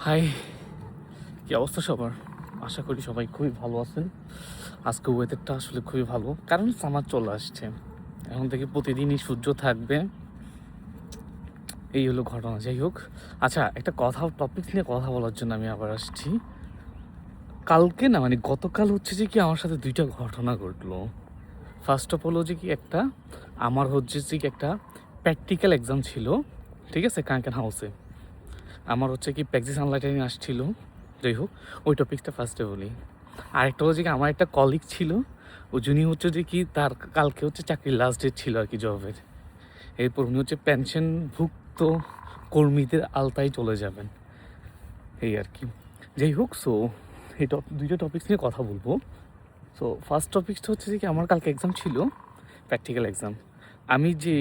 High, কি অবস্থা সবার? আশা করি সবাই খুবই ভালো আছেন। আজকে ওয়েদারটা আসলে খুবই ভালো, কারণ সামার চলে আসছে। এখন থেকে প্রতিদিনই সূর্য থাকবে, এই হলো ঘটনা। যাই হোক, আচ্ছা, একটা টপিক নিয়ে কথা বলার জন্য আমি আবার আসছি। কালকে না, মানে গতকাল হচ্ছে যে কি আমার সাথে দুইটা ঘটনা ঘটলো। ফার্স্ট অফ অল হচ্ছে কি আমার হচ্ছে যে কি একটা প্র্যাকটিক্যাল এক্সাম ছিল, ঠিক আছে, কাঙ্কেন হাউসে। আমার হচ্ছে কি প্যাক্সি সানলাইটিং আসছিল। যাই হোক, ওই টপিকসটা ফার্স্টে বলি। আরেকটা হচ্ছে কি, আমার একটা কলিগ ছিল, ও যিনি হচ্ছে যে কি তার কালকে হচ্ছে চাকরির লাস্ট ডেট ছিল আর কি, জবের। এরপর উনি হচ্ছে পেনশনভুক্ত কর্মীদের আওতায় চলে যাবেন, এই আর কি। যাই হোক, সো এই দুইটা টপিক্স নিয়ে কথা বলবো। সো ফার্স্ট টপিকসটা হচ্ছে যে কি, আমার কালকে এক্সাম ছিল, প্র্যাকটিক্যাল এক্সাম। আমি যে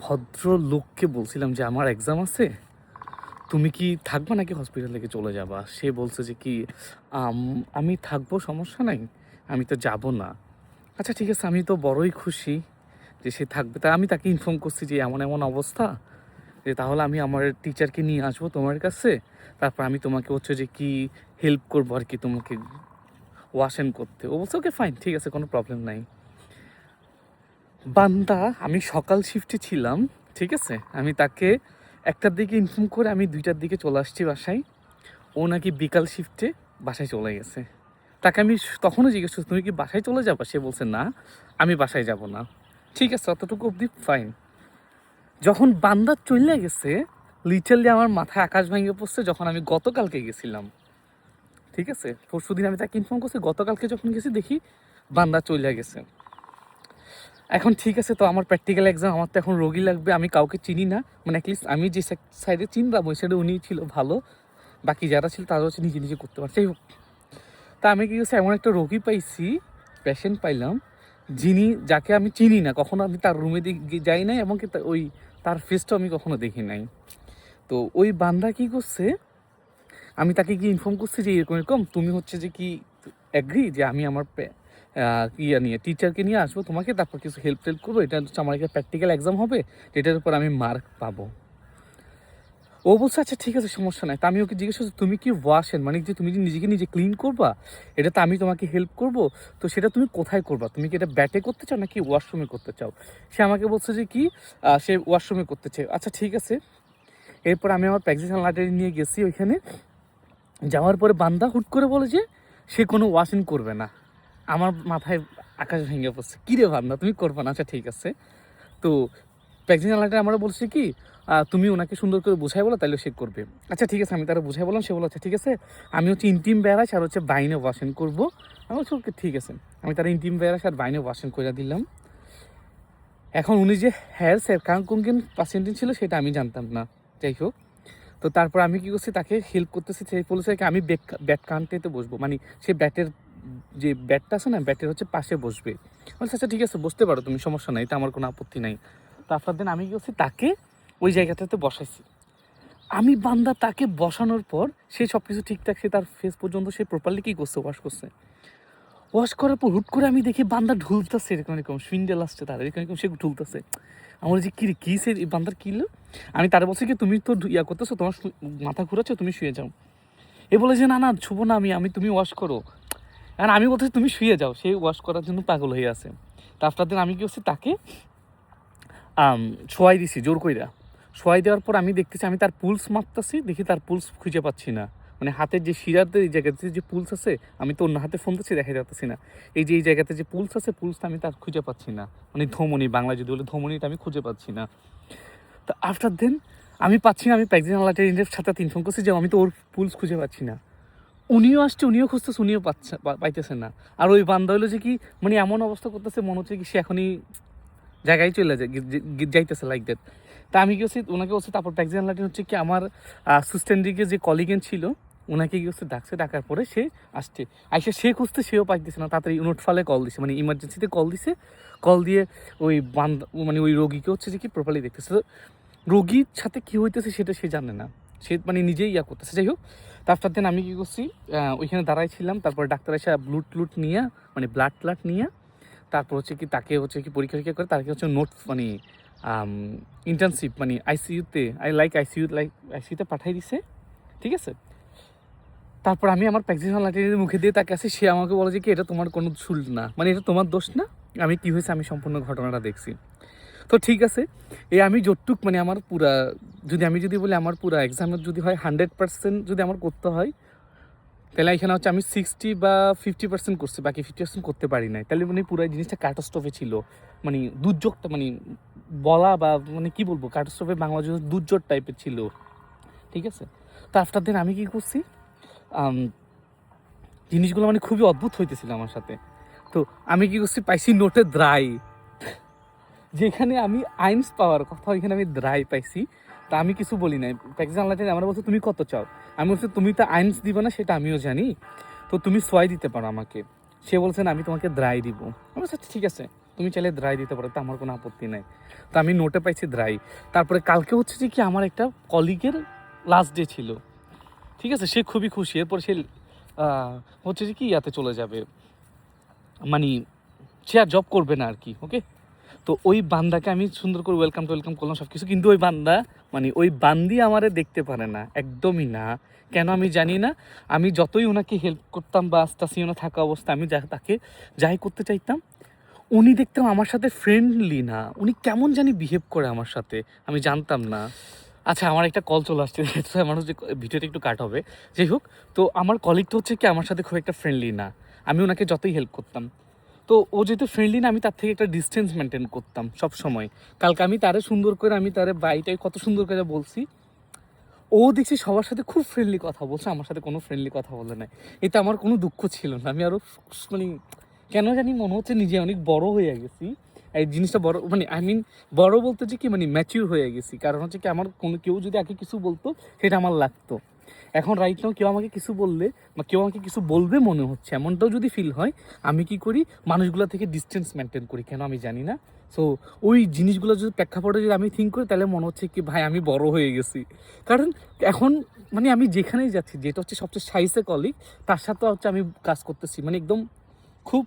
ভদ্র লোককে বলছিলাম যে আমার এক্সাম আছে, তুমি কি থাকবা নাকি হসপিটাল থেকে চলে যাবা? সে বলছে যে কি আমি থাকবো, সমস্যা নাই, আমি তো যাব না। আচ্ছা ঠিক আছে, আমি তো বড়ই খুশি যে সে থাকবে। তা আমি তাকে ইনফর্ম করছি যে এমন এমন অবস্থা, যে তাহলে আমি আমার টিচারকে নিয়ে আসবো তোমার কাছে, তারপর আমি তোমাকে হচ্ছে যে কি হেল্প করবো আর কি, তোমাকে ওয়াশ অ্যান্ড করতে। ও বলছে ওকে ফাইন, ঠিক আছে, কোনো প্রবলেম নাই। বান্দা, আমি সকাল শিফটে ছিলাম, ঠিক আছে, আমি তাকে 1টার দিকে ইনফর্ম করে আমি 2টার দিকে চলে আসছি বাসায়। ও নাকি বিকাল শিফটে বাসায় চলে গেছে। তাকে আমি তখনও জিজ্ঞেস করছি তুমি কি বাসায় চলে যাবা? সে বলছে না, আমি বাসায় যাব না। ঠিক আছে, অতটুকু অবধি ফাইন। যখন বান্দা চলে গেছে, লিটারলি আমার মাথায় আকাশ ভেঙে পড়ছে। যখন আমি গতকালকে গেছিলাম, ঠিক আছে, পরশুদিন আমি তাকে ইনফর্ম করছি, গতকালকে যখন গেছি দেখি বান্দা চলে গেছে। এখন ঠিক আছে, তো আমার প্র্যাকটিক্যাল এক্সাম, আমার তো এখন রোগী লাগবে, আমি কাউকে চিনি না, মানে অ্যাটলিস্ট আমি যে সাইডে চিনলাম ওই সাইডে উনিই ছিল ভালো, বাকি যারা ছিল তারা হচ্ছে নিজে নিজে করতে পারছে। যাই হোক, তা আমি কি করছি, এমন একটা রোগী পাইছি, পেশেন্ট পাইলাম, যাকে আমি চিনি না, কখনো আমি তার রুমে যাই নাই, এমনকি ওই তার ফেসটাও আমি কখনো দেখি নাই। তো ওই বান্দা কি করছে, আমি তাকে গিয়ে ইনফর্ম করছি যে এরকম এরকম, তুমি হচ্ছে যে কি অ্যাগ্রি যে আমি আমার নিয়ে টিচারকে নিয়ে আসবো তোমাকে, তারপর কিছু হেল্প টেল্প করবো, এটা হচ্ছে আমার একটা প্র্যাকটিক্যাল এক্সাম হবে, এটার উপর আমি মার্ক পাবো। ও বলছে আচ্ছা ঠিক আছে, সমস্যা নাই। তা আমি ওকে জিজ্ঞেস করছি তুমি কি ওয়াশেন, মানে যে তুমি যে নিজেকে নিজে ক্লিন করবা, এটা তো আমি তোমাকে হেল্প করব, তো সেটা তুমি কোথায় করবা? তুমি কি এটা ব্যাটে করতে চাও নাকি ওয়াশরুমে করতে চাও? সে আমাকে বলছে যে কি সে ওয়াশরুমে করতে চায়। আচ্ছা ঠিক আছে। এরপর আমি আমার প্র্যাকটিক্যাল লাইটারি নিয়ে গেছি ওইখানে। যাওয়ার পরে বান্দা হুট করে বলে যে সে কোনো ওয়াশিং করবে না। আমার মাথায় আকাশ ভেঙে পড়ছে, কী রে বান্দা, তুমি করবে না? আচ্ছা ঠিক আছে। তো প্র্যাকটিক্যাল লাইটারি আমরা বলছি কি তুমি ওনাকে সুন্দর করে বুঝাই বলো, তাহলে সে করবে। আচ্ছা ঠিক আছে, আমি তারা বুঝাই বললাম, সে বলো আচ্ছা ঠিক আছে, আমি হচ্ছে ইন্টিম ব্যারাস আর হচ্ছে বাইনে ওয়াশিং করবো। আমি বলছি ওকে ঠিক আছে। আমি তারা ইন্টিম ব্যারাস আর বাইনে ওয়াশিং করে দিলাম। এখন উনি যে হেয়ার স্যার কোন পার্সেন্টেজ ছিল সেটা আমি জানতাম না। যাই হোক, তো তারপর আমি কী করছি, তাকে হেল্প করতেছি। সে বলেছে কি আমি ব্যাট কানটেতে বসবো, মানে সে ব্যাটের যে ব্যাটটা আছে না, ব্যাটের হচ্ছে পাশে বসবে। বলছে আচ্ছা ঠিক আছে, বসতে পারো তুমি, সমস্যা নাই, এটা আমার কোনো আপত্তি নাই। তারপর দিন আমি কী করছি, তাকে ওই জায়গাটাতে বসাইছি। আমি বান্দা তাকে বসানোর পর সে সব কিছু ঠিকঠাক, সে তার ফেস পর্যন্ত সে প্রপারলি কী করছে, ওয়াশ করছে। ওয়াশ করার পর হুট করে আমি দেখি বান্দা ঢুলতেছে, এরকম এরকম সুইন্ডেল আসছে তার, এরকম এরকম সে ঢুলতেছে। আমার যে কী সে এই বান্দার কিলো। আমি তারা বলছি কি তুমি তো ইয়া করতেছো, তোমার মাথা ঘুরাচ্ছো, তুমি শুয়ে যাও। এ বলে যে না না ছুবো না আমি তুমি ওয়াশ করো। আর আমি বলতেছি তুমি শুয়ে যাও, সে ওয়াশ করার জন্য পাগল হয়ে আছে। তারপর দিন আমি কি করছি, তাকে শোয়াই দিছি জোর কইরা। শোয়াই দেওয়ার পর আমি দেখতেছি, আমি তার পুলস মাপতেছি, দেখি তার পুলস খুঁজে পাচ্ছি না। মানে হাতের যে শিরাতে এই জায়গাতে যে পুলস আছে, আমি তো অন্য হাতে ফোন দিচ্ছি, দেখা যাচ্ছি না। এই যে এই জায়গাতে যে পুলস আছে, পুলসটা আমি তার খুঁজে পাচ্ছি না, মানে ধমনী, বাংলা যদি বলে ধমনীটা আমি খুঁজে পাচ্ছি না। তো আফটার দেন আমি পাচ্ছি না, আমি প্র্যাকটিক্যাল লাইটারির সাথে ইনফর্ম করছি যে আমি তো ওর পুলস খুঁজে পাচ্ছি না। উনিও আসছে, উনিও খুঁজতেছে, উনিও পাইতেছে না। আর ওই বান্দা হইলো যে কি, মানে এমন অবস্থা করতেছে, মনে হচ্ছে কি সে এখনই জায়গায় চলে যায়, যাইতেছে লাইক দ্যাট। তা আমি কি হচ্ছে ওনাকে বলছি, তারপর প্র্যাকটিক্যাল লাইটারি হচ্ছে কি আমার সুস্টেন্ডিকে যে কলিগেন ছিল, ওনাকে কি হচ্ছে ডাকছে, ডাকার পরে সে আসছে। আইসে সে খুঁজতে, সেও পাইতেছে না। তাড়াতাড়ি নোটফালে কল দিছে, মানে ইমার্জেন্সিতে কল দিছে। কল দিয়ে ওই মানে ওই রোগীকে হচ্ছে যে কি প্রপারলি দেখতেছে। রোগীর সাথে কী হইতেছে সেটা সে জানে না, সে মানে নিজেই ইয়া করতেছে। যাই হোক, তারপর দিন আমি কী করছি, ওইখানে দাঁড়াইছিলাম। তারপর ডাক্তার এসে ব্লুট নিয়ে, মানে ব্লাড ট্লাড নিয়ে, তারপর হচ্ছে কি তাকে হচ্ছে কি পরীক্ষা টরীক্ষা করে তাকে হচ্ছে নোট, মানে ইন্টার্নশিপ, মানে আইসিইউতে, আইসিইউতে পাঠাই দিছে। ঠিক আছে। তারপর আমি আমার প্র্যাকটিশনাল লাইটের মুখে দিয়ে তাকে আসি, সে আমাকে বলে যে কি এটা তোমার কোনো ভুল না, মানে এটা তোমার দোষ না, আমি কী হয়েছে আমি সম্পূর্ণ ঘটনাটা দেখছি। তো ঠিক আছে, আমি যতটুক মানে আমার পুরা যদি বলি আমার পুরা এক্সামের যদি হয় 100% যদি আমার করতে হয়, তাহলে এখানে হচ্ছে আমি 60 বা 50% করছি, বাকি 50% করতে পারি নাই। তাহলে মানে পুরো জিনিসটা ক্যাটাস্ট্রফে ছিল, মানে দুর্যোগটা, মানে বলা বা মানে কি বলবো, ক্যাটাস্ট্রফে বাংলাদেশ দুর্যোগ টাইপের ছিল, ঠিক আছে। তো আফটার দেন আমি কি করছি, জিনিসগুলো মানে খুবই অদ্ভুত হইতেছিল আমার সাথে। তো আমি কি করছি, পাইছি নোটে দ্রাই, যেখানে আমি আইনস পাওয়ার কথা ওইখানে আমি দ্রাই পাইছি। তা আমি কিছু বলি নাই, প্র্যাকটিশনাল লাইটে আমার বলছে তুমি কত চাও, আমি বলছি তুমি তো আইনস দিবে না সেটা আমিও জানি, তো তুমি সোয়াই দিতে পারো আমাকে। সে বলছেন আমি তোমাকে দ্রাই দিব। আমি বলছি আচ্ছা ঠিক আছে, তুমি চাইলে দ্রাই দিতে পারো, তো আমার কোনো আপত্তি নাই। তো আমি নোটে পাইছি দ্রাই। তারপরে কালকে হচ্ছে যে কি আমার একটা কলিগের লাস্ট ডে ছিল, ঠিক আছে, সে খুবই খুশি। এরপর সে হচ্ছে যে কি ইয়াতে চলে যাবে, মানে সে আর জব করবে না আর কি, ওকে। তো ওই বান্দাকে আমি সুন্দর করে ওয়েলকাম করলাম সব কিছু, কিন্তু ওই বান্দা মানে ওই বান্দি আমারে দেখতে পারে না, একদমই না। কেন আমি জানি না। আমি যতই ওনাকে হেল্প করতাম বা আস্তাসিওনা থাকা অবস্থা আমি তাকে যাই করতে চাইতাম, উনি দেখতাম আমার সাথে ফ্রেন্ডলি না, উনি কেমন জানি বিহেভ করে আমার সাথে, আমি জানতাম না। আচ্ছা আমার একটা কল চলে আসছে, আমার হচ্ছে ভিডিওটা একটু কাট হবে। যাই হোক, তো আমার কলিগটা হচ্ছে কি আমার সাথে খুব একটা ফ্রেন্ডলি না, আমি ওনাকে যতই হেল্প করতাম। তো ও যেহেতু ফ্রেন্ডলি না, আমি তার থেকে একটা ডিস্টেন্স মেনটেন করতাম সব সময়। কালকে আমি তারে সুন্দর করে আমি তারে বাইটাই কত সুন্দর করে বলছি, ও দেখছি সবার সাথে খুব ফ্রেন্ডলি কথা বলছে, আমার সাথে কোনো ফ্রেন্ডলি কথা বলে নাই। এতে আমার কোনো দুঃখ ছিল না, আমি আরও মানে কেন জানি মনে হচ্ছে নিজে অনেক বড় হয়ে গেছি। এই জিনিসটা বড় মানে বড় বলতে যে কি মানে ম্যাচিউর হয়ে গেছি। কারণ হচ্ছে কি আমার কোনো কেউ যদি আগে কিছু বলতো সেটা আমার লাগতো, এখন রাইট নাও কেউ আমাকে কিছু বললে বা কেউ আমাকে কিছু বলবে মনে হচ্ছে এমনটাও যদি ফিল হয়, আমি কি করি মানুষগুলো থেকে ডিস্টেন্স মেনটেন করি, কেন আমি জানি না। সো ওই জিনিসগুলো যদি প্রেক্ষাপটে যদি আমি থিঙ্ক করি তাহলে মনে হচ্ছে কি ভাই আমি বড় হয়ে গেছি। কারণ এখন মানে আমি যেখানেই যাচ্ছি, যেটা হচ্ছে সবচেয়ে সাইসে কলিগ, তার সাথে হচ্ছে আমি কাজ করতেছি মানে একদম খুব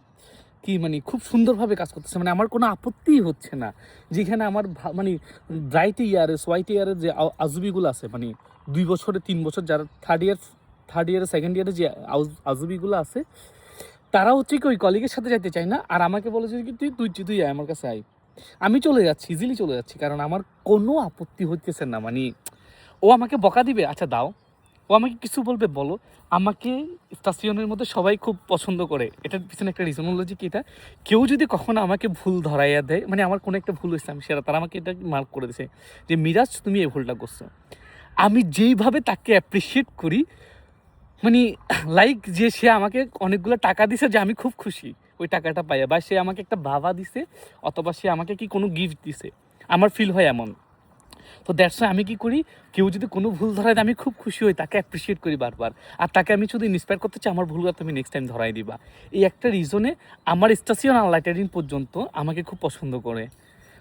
কি মানে খুব সুন্দরভাবে কাজ করতেছে, মানে আমার কোনো আপত্তিই হচ্ছে না। যেখানে আমার মানে ব্রাইট ইয়ারে সোয়াইট ইয়ারের যে আজুবিগুলো আছে, মানে 2 বছরে 3 বছর যারা থার্ড ইয়ারে সেকেন্ড ইয়ারে যে আজুবিগুলো আছে, তারা হচ্ছে কি ওই কলিগের সাথে যাইতে চায় না, আর আমাকে বলে যে কি তুই আয় আমার কাছে আয়, আমি চলে যাচ্ছি, ইজিলি চলে যাচ্ছি, কারণ আমার কোনো আপত্তি হইতেছে না। মানে ও আমাকে বকা দিবে, আচ্ছা দাও, ও আমাকে কিছু বলবে বলো। আমাকে স্টাসিয়নের মধ্যে সবাই খুব পছন্দ করে, এটার পিছনে একটা রিজন হলো যে কি, এটা কেউ যদি কখনো আমাকে ভুল ধরাইয়া দেয়, মানে আমার কোনো একটা ভুল হয়েছে আমি সেটা তারা আমাকে এটা মার্ক করে দিয়েছে যে মিরাজ তুমি এই ভুলটা করছো, আমি যেইভাবে তাকে অ্যাপ্রিসিয়েট করি, মানে লাইক যে সে আমাকে অনেকগুলো টাকা দিছে যে আমি খুব খুশি ওই টাকাটা পাইয়া, বা সে আমাকে একটা বাবা দিছে, অথবা সে আমাকে কি কোনো গিফট দিছে, আমার ফিল হয় এমন। তো দ্যাটস আমি কি করি, কেউ যদি কোনো ভুল ধরায় আমি খুব খুশি হই, তাকে অ্যাপ্রিসিয়েট করি বারবার, আর তাকে আমি শুধু ইন্সপায়ার করতে চাই আমার ভুলগুলো তুমি নেক্সট টাইম ধরাই দিবা। এই একটা রিজনে আমার স্টাসিয়ন আনলাইটারিং পর্যন্ত আমাকে খুব পছন্দ করে,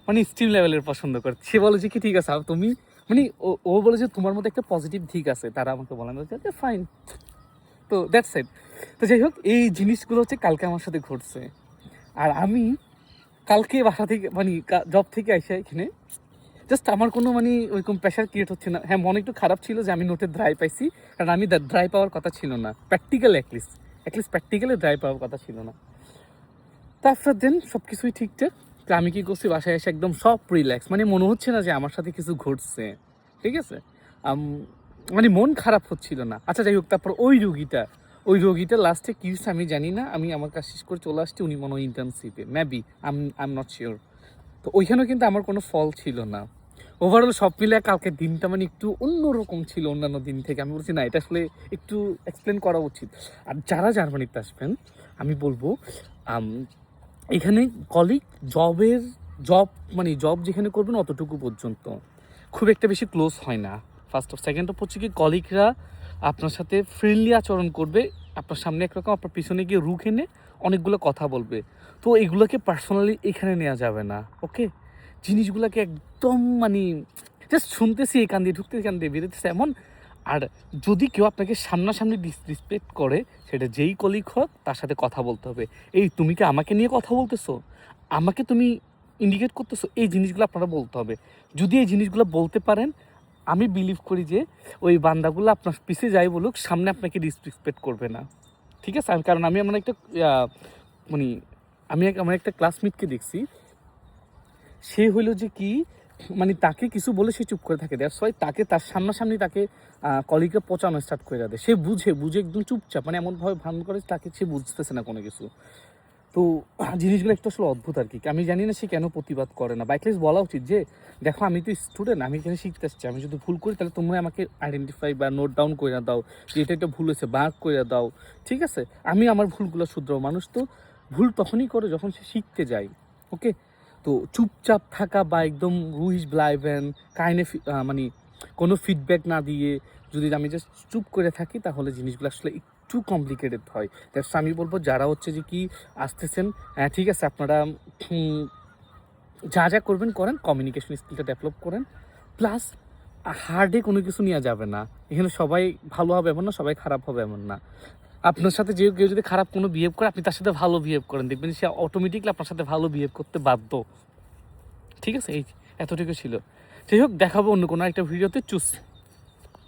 মানে স্টিম লেভেলের পছন্দ করে। সে বলে যে কি ঠিক আছে তুমি মানে ও বলে যে তোমার মধ্যে একটা পজিটিভ দিক আছে, তারা আমাকে বলে যে ফাইন। তো দ্যাটস ইট। তো যাই হোক, এই জিনিসগুলো হচ্ছে কালকে আমার সাথে ঘটছে। আর আমি কালকে বাসা থেকে মানে জব থেকে এসে এখানে জাস্ট আমার কোনো মানে ওইরকম প্রেশার ক্রিয়েট হচ্ছে না। হ্যাঁ, মনে একটু খারাপ ছিল যে আমি নোটে ড্রাই পাইছি, কারণ আমি ড্রাই পাওয়ার কথা ছিল না, প্র্যাকটিক্যাল অ্যাটলিস্ট প্র্যাকটিক্যালে ড্রাই পাওয়ার কথা ছিল না। তো আফটার দেন সব কিছুই ঠিকঠাক। তো আমি কী করছি, বাসায় এসে একদম সব রিল্যাক্স, মানে মনে হচ্ছে না যে আমার সাথে কিছু ঘটছে, ঠিক আছে। মানে মন খারাপ হচ্ছিল না। আচ্ছা যাই হোক, তারপর ওই রোগীটা লাস্টে কী হচ্ছে আমি জানি না, আমি আমার কাজ শেষ করে চলে আসছি, উনি মনে হয় ইন্টার্নশিপে maybe, I am not sure. তো ওইখানেও কিন্তু আমার কোনো ফল ছিল না। ওভারঅল সব মিলে কালকের দিনটা মানে একটু অন্যরকম ছিল অন্যান্য দিন থেকে। আমি বলছি না, এটা আসলে একটু এক্সপ্লেন করা উচিত। আর যারা জার্মানিতে আসবেন আমি বলবো, এখানে কলিগ জব যেখানে করবেন অতটুকু পর্যন্ত, খুব একটা বেশি ক্লোজ হয় না। ফার্স্ট অফ সেকেন্ড অফ হচ্ছে কি, কলিগরা আপনার সাথে ফ্রেন্ডলি আচরণ করবে, আপনার সামনে একরকম, আপনার পিছনে গিয়ে রুখ এনে অনেকগুলো কথা বলবে। তো এগুলোকে পার্সোনালি এখানে নেওয়া যাবে না, ওকে। জিনিসগুলোকে একদম মানে জাস্ট শুনতেছি এই কান দিয়ে ঢুকতেছি, কান দিয়ে বেরোতেছে এমন। আর যদি কেউ আপনাকে সামনাসামনি ডিসরেসপেক্ট করে, সেটা যেই কলিগ হোক, তার সাথে কথা বলতে হবে। এই তুমি কি আমাকে নিয়ে কথা বলতেছো, আমাকে তুমি ইন্ডিকেট করতেছো, এই জিনিসগুলো আপনারা বলতে হবে। যদি এই জিনিসগুলো বলতে পারেন, আমি বিলিভ করি যে ওই বান্দাগুলো আপনার পিছে যাই বলুক, সামনে আপনাকে ডিসরেসপেক্ট করবে না, ঠিক আছে? কারণ আমি আমার একটা মানে আমার একটা ক্লাসমেটকে দেখছি, সে হইলো যে কি মানে তাকে কিছু বলে সে চুপ করে থাকে, দ্যাটস ওয়াই তাকে তার সামনাসামনি তাকে কলিগকে পচানো স্টার্ট করে দেয়। সে বুঝে একদম চুপচাপ, মানে এমনভাবে ভান করে তাকে সে বুঝতেছে না কোনো কিছু। তো জিনিসগুলো একটু আসলে অদ্ভুত আর কি। আমি জানি না সে কেন প্রতিবাদ করে না, বা অ্যাটলিস্ট বলা উচিত যে দেখো আমি তো স্টুডেন্ট, আমি এখানে শিখতে আসছি, আমি যদি ভুল করি তাহলে তোমরা আমাকে আইডেন্টিফাই বা নোট ডাউন করে দাও যে এটা একটা ভুল হয়েছে, বাঁক করে দাও, ঠিক আছে? আমি আমার ভুলগুলো শুধরাও। মানুষ তো ভুল তখনই করে যখন সে শিখতে যায়, ওকে? তো চুপচাপ থাকা বা একদম রুহিস ব্লাইভেন কাইন্ডে মানে কোনো ফিডব্যাক না দিয়ে যদি আমি জাস্ট চুপ করে থাকি, তাহলে জিনিসগুলো আসলে একটু কমপ্লিকেটেড হয়। দ্যাটস আমি বলবো যারা হচ্ছে যে কি আসতেছেন, ঠিক আছে আপনারা যা যা করবেন করেন, কমিউনিকেশন স্কিলটা ডেভেলপ করেন, প্লাস হার্ডে কোনো কিছু নেওয়া যাবে না। এখানে সবাই ভালো হবে এমন না, সবাই খারাপ হবে এমন না। আপনার সাথে কেউ যদি খারাপ কোনো বিহেভ করে, আপনি তার সাথে ভালো বিহেভ করেন, দেখবেন সে অটোমেটিকলি আপনার সাথে ভালো বিহেভ করতে বাধ্য, ঠিক আছে? এই এতটুকু ছিল। যাই হোক, দেখাবো অন্য কোনো একটা ভিডিওতে। চুস।